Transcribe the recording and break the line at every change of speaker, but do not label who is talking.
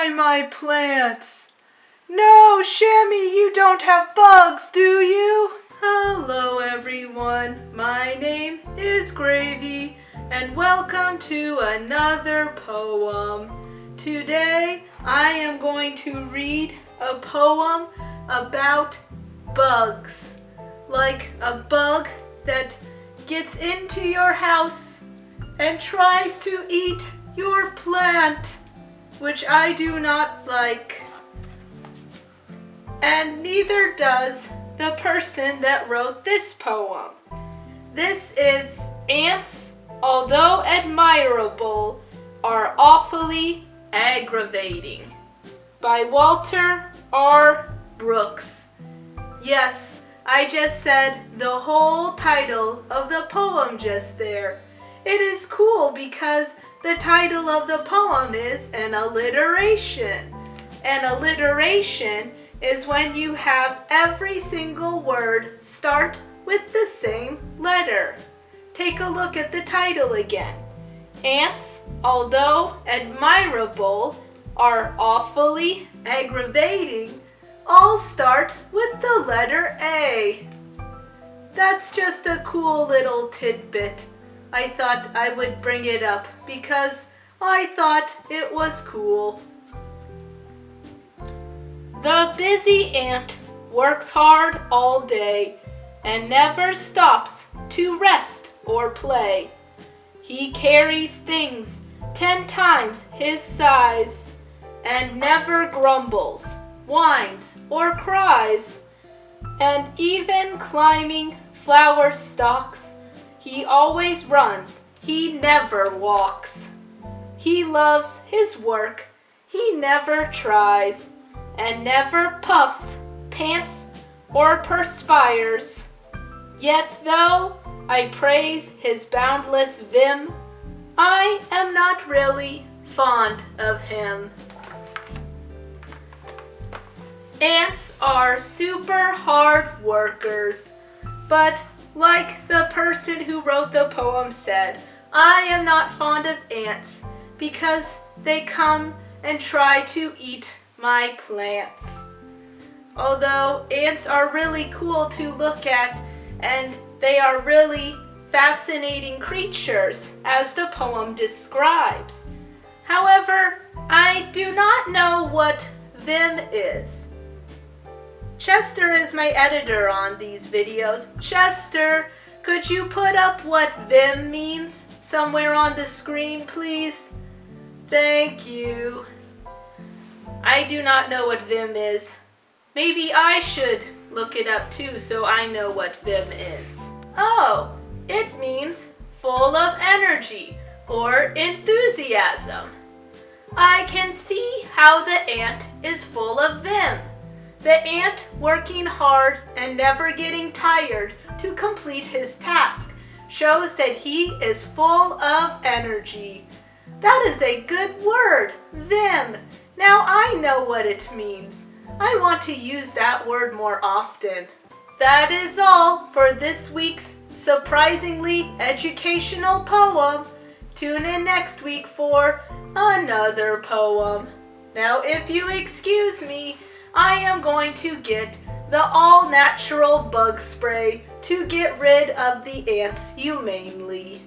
destroy my plants. No, Shammy, you don't have bugs, do you? Hello, everyone. My name is Gravy, and welcome to another poem. Today, I am going to read a poem about bugs. Like a bug that gets into your house and tries to eat your plant, which I do not like. And neither does the person that wrote this poem. This is Ants, although admirable, are awfully aggravating by Walter R. Brooks. Yes, I just said the whole title of the poem just there. It is cool because the title of the poem is an alliteration. An alliteration is when you have every single word start with the same letter. Take a look at the title again. Ants, although admirable, are awfully aggravating, all start with the letter A. That's just a cool little tidbit. I thought I would bring it up because I thought it was cool. The busy ant works hard all day and never stops to rest or play. He carries things 10 times his size and never grumbles, whines, or cries. And even climbing flower stalks, he always runs, he never walks. He loves his work, he never tries, and never puffs, pants, or perspires. Yet though I praise his boundless vim, I am not really fond of him. Ants are super hard workers, but like the person who wrote the poem said, I am not fond of ants because they come and try to eat my plants. Although ants are really cool to look at and they are really fascinating creatures as the poem describes. However, I do not know what vim is. Chester is my editor on these videos. Chester, could you put up what vim means somewhere on the screen, please? Thank you. I do not know what vim is. Maybe I should look it up too so I know what vim is. Oh, it means full of energy or enthusiasm. I can see how the ant is full of vim. The ant working hard and never getting tired to complete his task shows that he is full of energy. That is a good word, vim. Now I know what it means. I want to use that word more often. That is all for this week's surprisingly educational poem. Tune in next week for another poem. Now, if you excuse me, I am going to get the all-natural bug spray to get rid of the ants humanely.